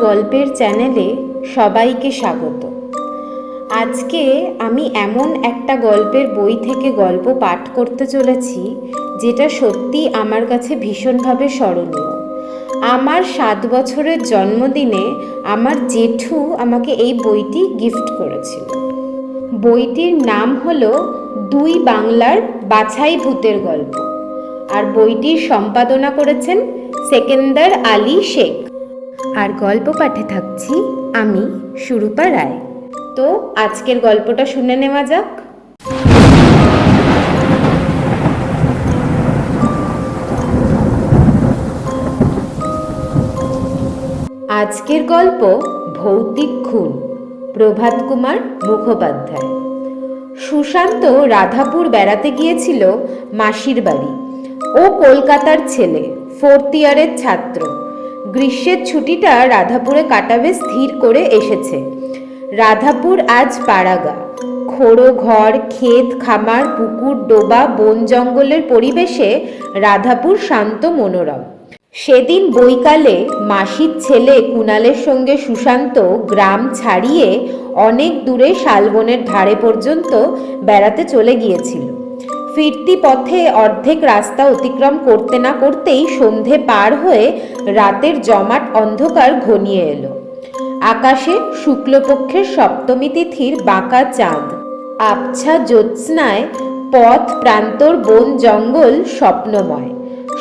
গল্পের চ্যানেলে সবাইকে স্বাগত। আজকে আমি এমন একটা গল্পের বই থেকে গল্প পাঠ করতে চলেছি যেটা সত্যি আমার কাছে ভীষণভাবে স্মরণীয়। আমার 7 বছরের জন্মদিনে আমার জেঠু আমাকে এই বইটি গিফট করেছিল। বইটির নাম হলো 2 বাংলার বাছাই ভূতের গল্প, আর বইটির সম্পাদনা করেছেন সেকেন্দার আলী শেখ। আর গল্প পাঠে থাকছি আমি, সুরূপা রায়। তো আজকের গল্পটা শুনে নেওয়া যাক। আজকের গল্প ভৌতিক খুন, প্রভাত কুমার মুখোপাধ্যায়। সুশান্ত রাধাপুর বেড়াতে গিয়েছিল মাসির বাড়ি। ও কলকাতার ছেলে, 4th ইয়ারের ছাত্র। গ্রীষ্মের ছুটিটা রাধাপুরে কাটাবে স্থির করে এসেছে। রাধাপুর আজ পাড়াগা। খোড়ো ঘর, ক্ষেত খামার, পুকুর, ডোবা, বন জঙ্গলের পরিবেশে রাধাপুর শান্ত মনোরম। সেদিন বৈকালে মাসির ছেলে কুণালের সঙ্গে সুশান্ত গ্রাম ছাড়িয়ে অনেক দূরে শালবনের ধারে পর্যন্ত বেড়াতে চলে গিয়েছিল। ফিরতি পথে অর্ধেক রাস্তা অতিক্রম করতে না করতেই সন্ধে পার হয়ে রাতের জমাট অন্ধকার ঘনিয়ে এলো। আকাশে শুক্লপক্ষের সপ্তমী তিথির বাঁকা চাঁদ, আবছা জ্যোৎস্নায় পথ প্রান্তর বন জঙ্গল স্বপ্নময়।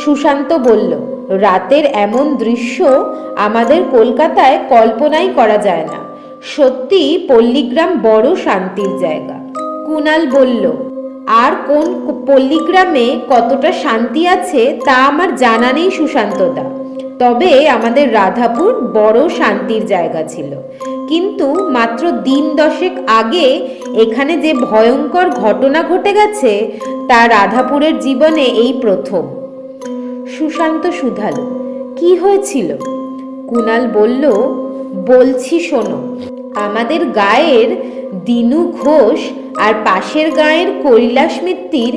সুশান্ত বলল, রাতের এমন দৃশ্য আমাদের কলকাতায় কল্পনাই করা যায় না। সত্যি পল্লীগ্রাম বড় শান্তির জায়গা। কুণাল বলল, আর কোন পল্লীগ্রামে কতটা শান্তি আছে তা আমার জানা নেই সুশান্তদা, তবে আমাদের রাধাপুর বড় শান্তির জায়গা ছিল। কিন্তু মাত্র দিন 10 আগে এখানে যে ভয়ঙ্কর ঘটনা ঘটে গেছে তা রাধাপুরের জীবনে এই প্রথম। সুশান্ত শুধালো, কি হয়েছিল? কুণাল বলল, বলছি শোনো। আমাদের গায়ের দিনু ঘোষ আর পাশের গায়ের কৈলাস মিত্তির,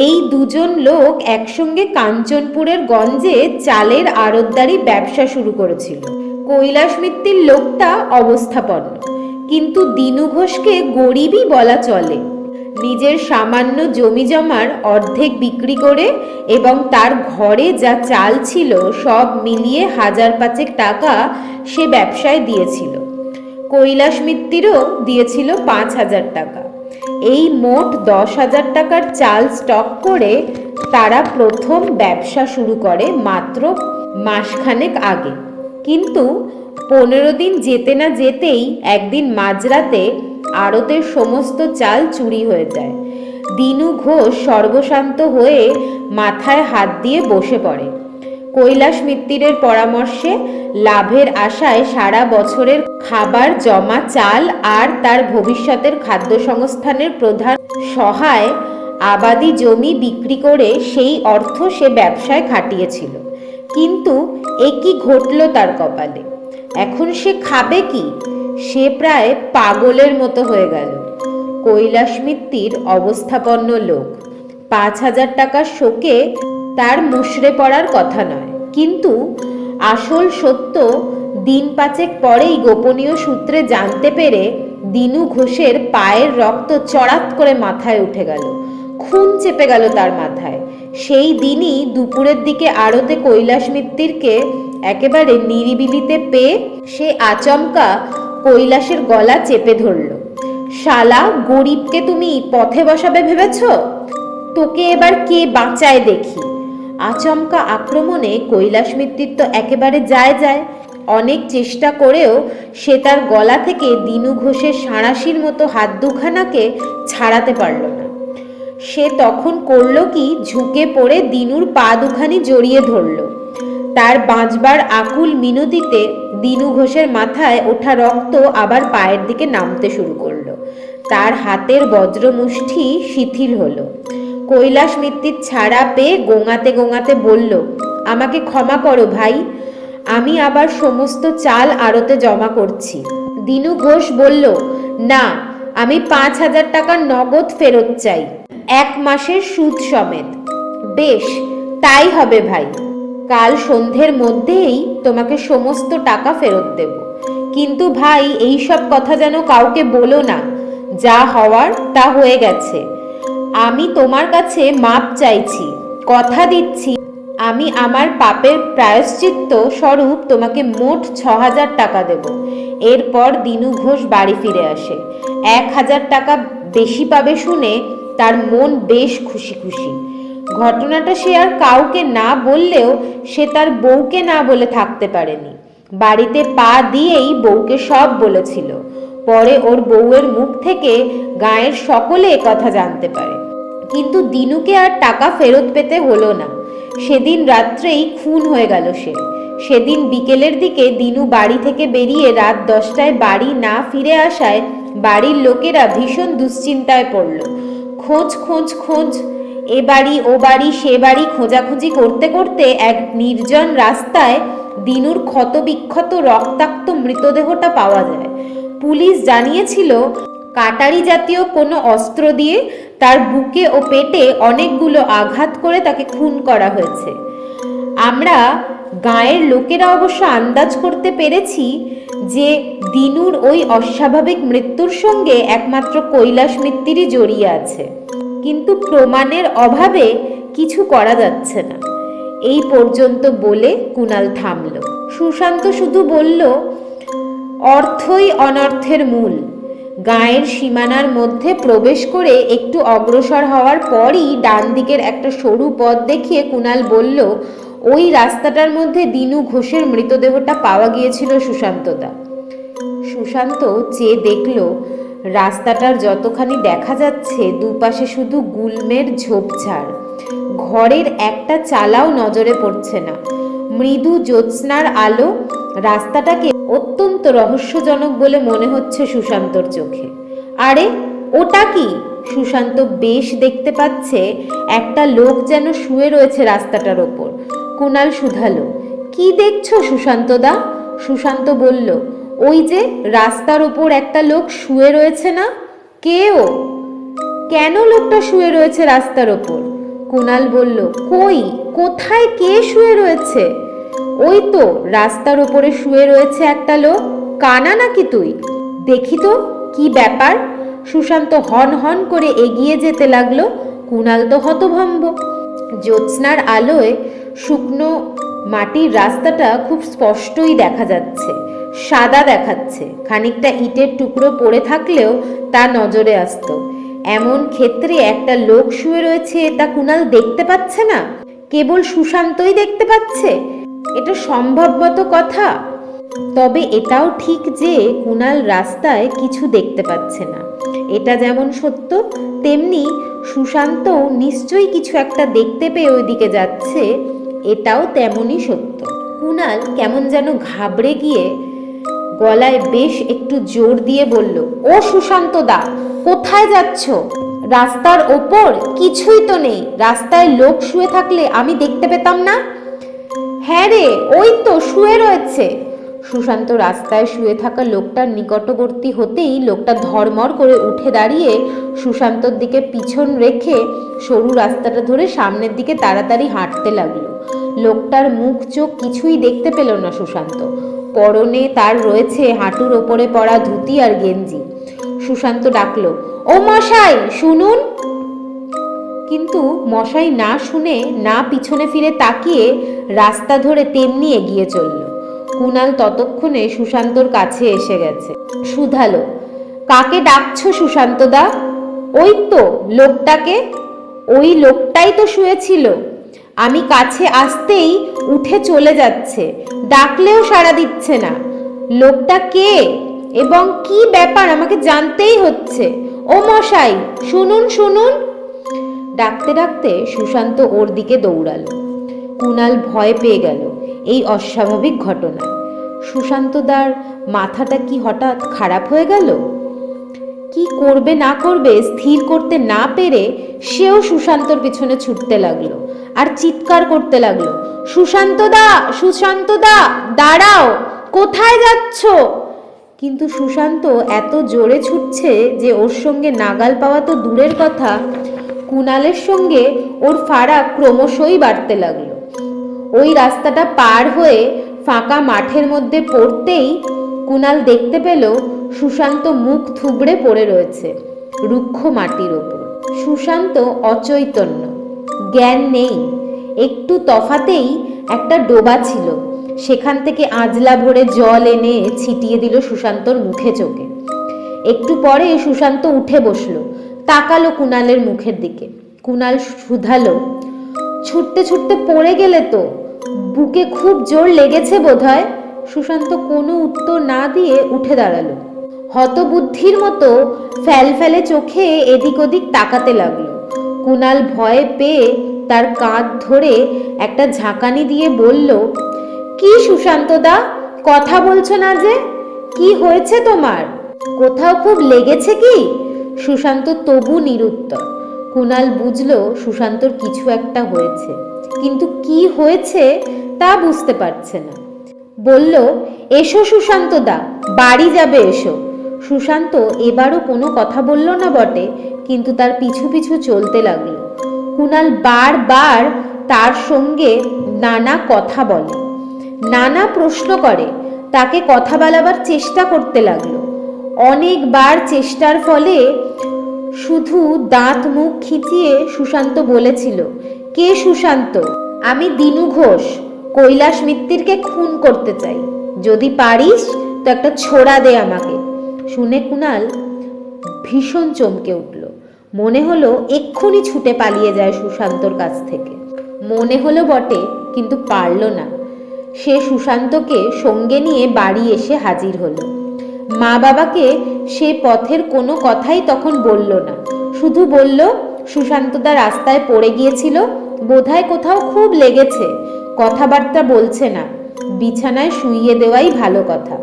এই দুজন লোক একসঙ্গে কাঞ্চনপুরের গঞ্জে চালের আড়তদারি ব্যবসা শুরু করেছিল। কৈলাস মিত্তির লোকটা অবস্থাপন্ন, কিন্তু দিনু ঘোষকে গরিবই বলা চলে। নিজের সামান্য জমি জমার অর্ধেক বিক্রি করে এবং তার ঘরে যা চাল ছিল সব মিলিয়ে 1000-5 টাকা সে ব্যবসায় দিয়েছিল। কৈলাস মিত্তিরও দিয়েছিল 5000 টাকা। এই মোট 10,000 টাকার চাল স্টক করে তারা প্রথম ব্যবসা শুরু করে মাত্র মাসখানেক আগে। কিন্তু 15 দিন যেতে না যেতেই একদিন মাঝরাতে আড়তের সমস্ত চাল চুরি হয়ে যায়। দিনু ঘোষ সর্বশান্ত হয়ে মাথায় হাত দিয়ে বসে পড়ে। কৈলাস মিত্তিরের পরামর্শে লাভের আশায় সারা বছরের খাবার জমা চাল আর তার ভবিষ্যতের খাদ্য সংস্থানের প্রধান সহায় আবাদি জমি বিক্রি করে সেই অর্থ সে ব্যবসায় খাটিয়েছিল। কিন্তু এ কি ঘটল তার কপালে? এখন সে খাবে কি? সে প্রায় পাগলের মতো হয়ে গেল। কৈলাস মিত্তির অবস্থাপন্ন লোক, 5000 টাকার শোকে তার মুষড়ে পড়ার কথা নয়। কিন্তু আসল সত্য দিন 5 পরেই গোপনীয় সূত্রে জানতে পেরে দিনু ঘোষের পায়ের রক্ত চড়াত করে মাথায় উঠে গেল। খুন চেপে গেল তার মাথায়। সেই দিনই দুপুরের দিকে আড়তে কৈলাস মিত্তিরকে একেবারে নিরিবিলিতে পেয়ে সে আচমকা কৈলাসের গলা চেপে ধরল। শালা, গরিবকে তুমি পথে বসাবে ভেবেছ? তোকে এবার কে বাঁচায় দেখি। আচমকা আক্রমণে কৈলাস মিত্তির তো একেবারে যায়। অনেক চেষ্টা করেও সে তার গলা থেকে দিনু ঘোষের সাঁড়াশির মতো হাত দুখানাকে ছাড়াতে পারল না। সে তখন করল কি, ঝুঁকে পড়ে দিনুর পা দুখানি জড়িয়ে ধরল। তার বাঁচবার আকুল মিনতিতে দিনু ঘোষের মাথায় ওঠা রক্ত আবার পায়ের দিকে নামতে শুরু করলো। তার হাতের বজ্রমুষ্টি শিথিল হলো। কৈলাস মিত্তির ছাড়া পেয়ে গোঙাতে গোঙাতে বলল, আমাকে ক্ষমা করো ভাই, আমি আবার সমস্ত চাল আড়তে জমা করছি। দিনু ঘোষ বলল, না, আমি 5000 টাকার নগদ ফেরত চাই, 1 মাসের সুদ সমেত। বেশ, তাই হবে ভাই। কাল সন্ধ্যের মধ্যেই তোমাকে সমস্ত টাকা ফেরত দেব। কিন্তু ভাই, এই সব কথা যেন কাউকে বলো না। যা হওয়ার তা হয়ে গেছে। আমি তোমার কাছে মাপ চাইছি, কথা দিচ্ছি আমি আমার পাপের প্রায়শ্চিত্ত স্বরূপ তোমাকে মোট 6,000 টাকা দেব। এরপর দিনু ঘোষ বাড়ি ফিরে আসে। 1,000 টাকা বেশি পাবে শুনে তার মন বেশ খুশি খুশি। ঘটনাটা সে আর কাউকে না বললেও সে তার বউকে না বলে থাকতে পারেনি। বাড়িতে পা দিয়েই বউকে সব বলেছিল। পরে ওর বউয়ের মুখ থেকে গাঁয়ের সকলে কথা জানতে পারে। কিন্তু দিনুকে আর টাকা ফেরত পেতে হলো না। সেদিন রাত্রেই খুন হয়ে গেল সে। সেদিন বিকেলের দিকে দিনু বাড়ি থেকে বেরিয়ে রাত 10টায় বাড়ি না ফিরে আসায় বাড়ির লোকেরা ভীষণ দুশ্চিন্তায় পড়ল। খোঁজ খোঁজ খোঁজ, এ বাড়ি ও বাড়ি সে বাড়ি খোঁজাখুঁজি করতে করতে এক নির্জন রাস্তায় দিনুর ক্ষতবিক্ষত রক্তাক্ত মৃতদেহটা পাওয়া যায়। পুলিশ জানিয়েছিল কাটারি জাতীয় কোনো অস্ত্র দিয়ে তার বুকে ও পেটে অনেকগুলো আঘাত করে তাকে খুন করা হয়েছে। আমরা গাঁয়ের লোকেরা অবশ্য আন্দাজ করতে পেরেছি যে দিনুর ওই অস্বাভাবিক মৃত্যুর সঙ্গে একমাত্র কৈলাস মিত্তিরই জড়িয়ে আছে। কিন্তু প্রমাণের অভাবে কিছু করা যাচ্ছে না। এই পর্যন্ত বলে কুণাল থামল। সুশান্ত শুধু বলল, অর্থই অনর্থের মূল। গাঁয়ের সীমানার মধ্যে প্রবেশ করে একটু অগ্রসর হওয়ার পরই ডান দিকের একটা সরু পথ দেখিয়ে কুণাল বলল, ওই রাস্তাটার মধ্যে দিনু ঘোষের মৃতদেহটা পাওয়া গিয়েছিল সুশান্তদা। সুশান্ত চেয়ে দেখল রাস্তাটার যতখানি দেখা যাচ্ছে দুপাশে শুধু গুল্মের ঝোপঝাড়। ঘরের একটা চালাও নজরে পড়ছে না। মৃদু জ্যোৎস্নার আলো রাস্তাটাকে অত্যন্ত রহস্যজনক বলে মনে হচ্ছে সুশান্তর চোখে। আরে ওটা কি? সুশান্ত বেশ দেখতে পাচ্ছে একটা লোক যেন শুয়ে রয়েছে রাস্তাটার ওপর। কুণাল শুধালো, কি দেখছো সুশান্তদা? সুশান্ত বলল, ওই যে রাস্তার ওপর একটা লোক শুয়ে রয়েছে না? কে ও? কেন লোকটা শুয়ে রয়েছে রাস্তার ওপর? কুণাল বলল, কই, কোথায়, কে শুয়ে রয়েছে? ওই তো রাস্তার ওপরে শুয়ে রয়েছে একটা লোক। কানা নাকি তুই? দেখি তো কি ব্যাপার। সুশান্ত হন হন করে এগিয়ে যেতে লাগলো। কুণাল তো হতভম্ব। জ্যোৎস্নার আলোয় শুকনো মাটির রাস্তাটা খুব স্পষ্টই দেখা যাচ্ছে। সাদা দেখাচ্ছে। খানিকটা ইটের টুকরো পড়ে থাকলেও তা নজরে আসতো। এমন ক্ষেত্রে একটা লোক শুয়ে রয়েছে তা কুণাল দেখতে পাচ্ছে না? কেবল সুশান্তই দেখতে পাচ্ছে? এটা সম্ভবত কথা। তবে এটাও ঠিক যে কুণাল রাস্তায় কিছু দেখতে পাচ্ছে না। এটা যেমন সত্য, তেমনি সুশান্তও নিশ্চয়ই কিছু একটা দেখতে পেয়ে ওইদিকে যাচ্ছে, এটাও তেমনই সত্য। কুণাল কেমন যেন ঘাবড়ে গিয়ে গলায় বেশ একটু জোর দিয়ে বলল, ও সুশান্তদা, কোথায় যাচ্ছ? রাস্তার ওপর কিছুই তো নেই। রাস্তায় লোক শুয়ে থাকলে আমি দেখতে পেতাম না? হ্যাঁ রে, ওই তো শুয়ে রয়েছে। সুশান্ত রাস্তায় শুয়ে থাকা লোকটার নিকটবর্তী হতেই লোকটা ধড়মড় করে উঠে দাঁড়িয়ে সুশান্তর দিকে পিছন রেখে সরু রাস্তাটা ধরে সামনের দিকে তাড়াতাড়ি হাঁটতে লাগলো। লোকটার মুখ চোখ কিছুই দেখতে পেল না সুশান্ত। পরনে তার রয়েছে হাঁটুর ওপরে পরা ধুতি আর গেঞ্জি। সুশান্ত ডাকলো, ও মশাই শুনুন। কিন্তু মশাই না শুনে, না পিছনে ফিরে তাকিয়ে রাস্তা ধরে তেমনি এগিয়ে চলল। কুণাল ততক্ষণে সুশান্তর কাছে এসে গেছে। শুধালো, কাকে ডাকছো সুশান্তদা? ওই তো লোকটাকে। ওই লোকটাই তো শুয়েছিল। আমি কাছে আসতেই উঠে চলে যাচ্ছে, ডাকলেও সাড়া দিচ্ছে না। লোকটা কে এবং কি ব্যাপার আমাকে জানতেই হচ্ছে। ও মশাই শুনুন শুনুন। ডাকতে ডাকতে সুশান্ত ওর দিকে দৌড়ালো। কুণাল ভয় পেয়ে গেল এই অস্বাভাবিক ঘটনায়। সুশান্তদার মাথাটা কি হঠাৎ খারাপ হয়ে গেল? কি করবে না করবে স্থির করতে না পেরে সেও সুশান্তর পিছনে ছুটতে লাগলো আর চিৎকার করতে লাগলো, সুশান্তদা, সুশান্তদা, দাঁড়াও, কোথায় যাচ্ছ? কিন্তু সুশান্ত এত জোরে ছুটছে যে ওর সঙ্গে নাগাল পাওয়া তো দূরের কথা, কুণালের সঙ্গে ওর ফারাক ক্রমশই বাড়তে লাগলো। ওই রাস্তাটা পার হয়ে ফাঁকা মাঠের মধ্যে পড়তেই কুণাল দেখতে পেল সুশান্ত মুখ থুবড়ে পড়ে রয়েছে রুক্ষ মাটির ওপর। সুশান্ত অচৈতন্য, জ্ঞান নেই। একটু তফাতেই একটা ডোবা ছিল, সেখান থেকে আজলা ভরে জল এনে ছিটিয়ে দিল সুশান্তর মুখে চোখে। একটু পরে সুশান্ত উঠে বসলো, তাকালো কুণালের মুখের দিকে। কুণাল শুধালো, ছুটতে ছুটতে পড়ে গেলে তো? বুকে খুব জোর লেগেছে বোধহয়। সুশান্ত কোনো উত্তর না দিয়ে উঠে দাঁড়ালো। হতবুদ্ধির মতো ফ্যালফ্যালে চোখে এদিক ওদিক তাকাতে লাগলো। কুণাল ভয়ে পেয়ে তার কাঁধ ধরে একটা ঝাঁকানি দিয়ে বলল, কি সুশান্ত দা, কথা বলছো না যে? কি হয়েছে তোমার? কোথাও খুব লেগেছে কি? সুশান্ত তবু নিরুত্তর। কুণাল বুঝলো সুশান্তর কিছু একটা হয়েছে, কিন্তু কি হয়েছে তা বুঝতে পারছে না। বলল, এসো সুশান্ত দা, বাড়ি যাবে এসো। সুশান্ত এবারও কোনো কথা বলল না বটে, কিন্তু তার পিছু পিছু চলতে লাগলো। কুণাল বারবার তার সঙ্গে নানা কথা বলে, নানা প্রশ্ন করে, তাকে কথা বলাবার চেষ্টা করতে লাগলো। অনেকবার চেষ্টার ফলে শুধু দাঁত মুখ খিচিয়ে সুশান্ত বলেছিল, কে সুশান্ত? আমি দিনু ঘোষ, কৈলাস মিত্তিরকে খুন করতে চাই। যদি পারিস তো একটা ছোড়া দে আমাকে। শুনে কুণাল ভীষণ চমকে উঠল। মনে হলো এক্ষুনি ছুটে পালিয়ে যায় সুশান্তর কাছ থেকে। মনে হলো বটে, কিন্তু পারল না। সে সুশান্তকে সঙ্গে নিয়ে বাড়ি এসে হাজির হলো। মা বাবাকে সে পথের কোনো কথাই তখন বলল না, শুধু বলল সুশান্তদা রাস্তায় পড়ে গিয়েছিল, বোধহয় কোথাও খুব লেগেছে, কথাবার্তা বলছে না, বিছানায় শুইয়ে দেওয়াই ভালো কথা।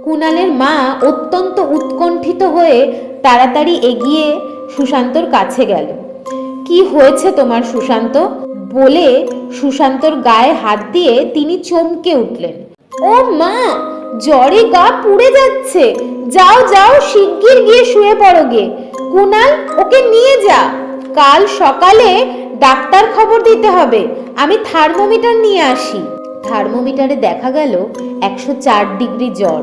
কুণালের মা অত্যন্ত উৎকণ্ঠিত হয়ে তাড়াতাড়ি এগিয়ে সুশান্তর কাছে গেল। কি হয়েছে তোমার সুশান্ত? বলে সুশান্তর গায়ে হাত দিয়ে তিনি চমকে উঠলেন। ও মা, জ্বরে গা পুড়ে যাচ্ছে, যাও যাও শিগগির গিয়ে শুয়ে পড়ো গে। কুণাল, ওকে নিয়ে যা, কাল সকালে ডাক্তার খবর দিতে হবে। আমি থার্মোমিটার নিয়ে আসি। থার্মোমিটারে দেখা গেল 104 ডিগ্রি জ্বর।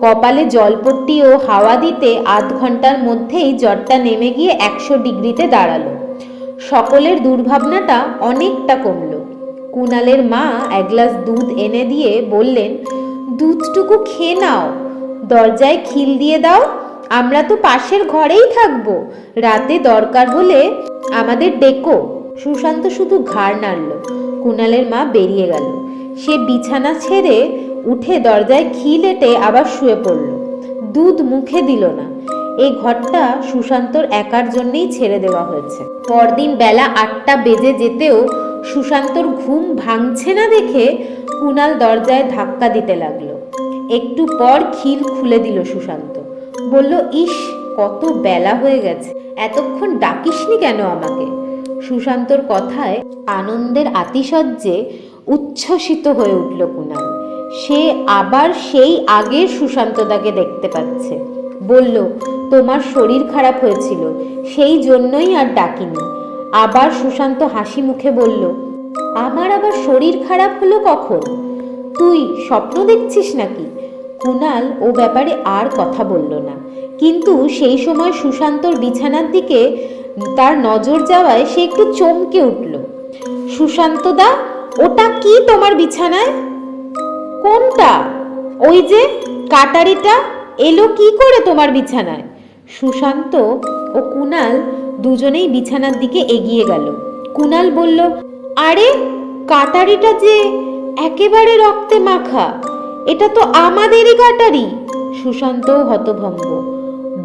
কপালে জলপট্টি ও হাওয়া দিতে আধ ঘন্টার মধ্যেই জ্বরটা নেমে গিয়ে 100 ডিগ্রিতে দাঁড়ালো। সকলের দুর্ভাবনাটা অনেকটা কমলো। কুণালের মা এক গ্লাস দুধ এনে দিয়ে বললেন, দুধটুকু খেয়ে নাও, দরজায় খিল দিয়ে দাও, আমরা তো পাশের ঘরেই থাকবো, রাতে দরকার হলে আমাদের ডেকো। সুশান্ত শুধু ঘাড় নাড়ল। কুণালের মা বেরিয়ে গেল। সে বিছানা ছেড়ে উঠে দরজায় খিল এঁটে আবার শুয়ে পড়ল। দুধ মুখে দিল না। এই ঘরটা সুশান্তর একার জন্যেই ছেড়ে দেওয়া হয়েছে। পরদিন বেলা 8টা বেজে যেতেও সুশান্তর ঘুম ভাঙছে না দেখে কুণাল দরজায় ধাক্কা দিতে লাগলো। একটু পর খিল খুলে দিল সুশান্ত। বলল, ইস, কত বেলা হয়ে গেছে, এতক্ষণ ডাকিসনি কেন আমাকে? সুশান্তর কথায় আনন্দের আতিশয্যে উচ্ছ্বসিত হয়ে উঠল কুণাল। সে আবার সেই আগের সুশান্তদাকে দেখতে পাচ্ছে। বলল, তোমার শরীর খারাপ হয়েছিল, সেই জন্যই আর ডাকিনি। আবার সুশান্ত হাসি মুখে বলল, আমার আবার শরীর খারাপ হলো কখন? তুই স্বপ্ন দেখছিস নাকি? কুণাল ও ব্যাপারে আর কথা বলল না, কিন্তু সেই সময় সুশান্তর বিছানার দিকে তার নজর যাওয়ায় সে একটু চমকে উঠল। সুশান্তদা, ওটা কি তোমার বিছানায়? কোনটা? ওই যে কাটারিটা এলো কি করে তোমার বিছানায়? সুশান্ত ও কুণাল দুজনেই বিছানার দিকে এগিয়ে গেল। কুণাল বলল, আরে, কাটারিটা যে একেবারে রক্তে মাখা, এটা তো আমাদেরই কাটারি। সুশান্ত হতভম্ব,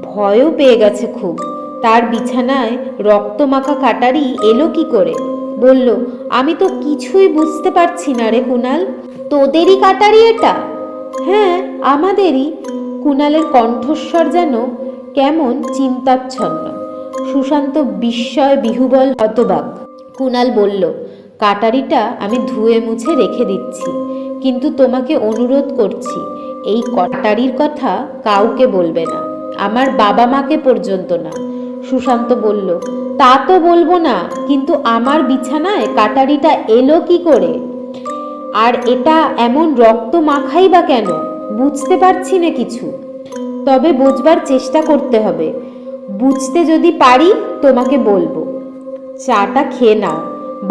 ভয়ও পেয়ে গেছে খুব। তার বিছানায় রক্তমাখা কাটারি এলো কি করে? বলল, আমি তো কিছুই বুঝতে পারছি না রে কুণাল। তোদেরই কাটারি এটা? হ্যাঁ, আমাদেরই। কুণালের কণ্ঠস্বর যেন কেমন চিন্তাচ্ছন্ন। সুশান্ত বিস্ময় বিহুবল হতবাক। কুণাল বলল, কাটারিটা আমি ধুয়ে মুছে রেখে দিচ্ছি, কিন্তু তোমাকে অনুরোধ করছি এই কাটারির কথা কাউকে বলবে না, আমার বাবা মাকে পর্যন্ত না। সুশান্ত বলল, তা তো বলবো না, কিন্তু আমার বিছানায় কাটারিটা এলো কি করে? আর এটা এমন রক্ত মাখাই বা কেন, বুঝতে পারছি না কিছু। তবে বুঝবার চেষ্টা করতে হবে, বুঝতে যদি পারি তোমাকে বলবো। চাটা খেয়ে নাও,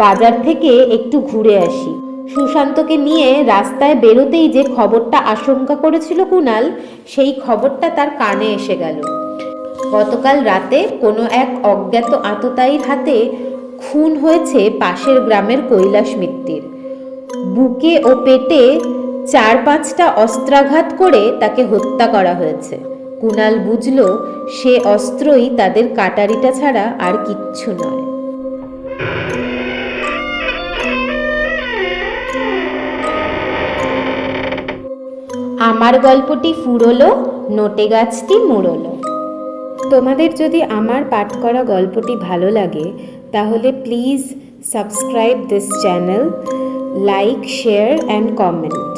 বাজার থেকে একটু ঘুরে আসি। সুশান্তকে নিয়ে রাস্তায় বেরোতেই যে খবরটা আশঙ্কা করেছিল কুণাল, সেই খবরটা তার কানে এসে গেল। গতকাল রাতে কোনো এক অজ্ঞাত আততায়ীর হাতে খুন হয়েছে পাশের গ্রামের কৈলাস মিত্তির। বুকে ও পেটে 4-5টা অস্ত্রাঘাত করে তাকে হত্যা করা হয়েছে। কুণাল বুঝল সে অস্ত্রই তাদের কাটারিটা ছাড়া আর কিচ্ছু নয়। আমার গল্পটি ফুরলো, নোটে গাছটি মুড়লো। তোমাদের যদি আমার পাঠ করা গল্পটি ভালো লাগে তাহলে please subscribe this channel, like, share and comment.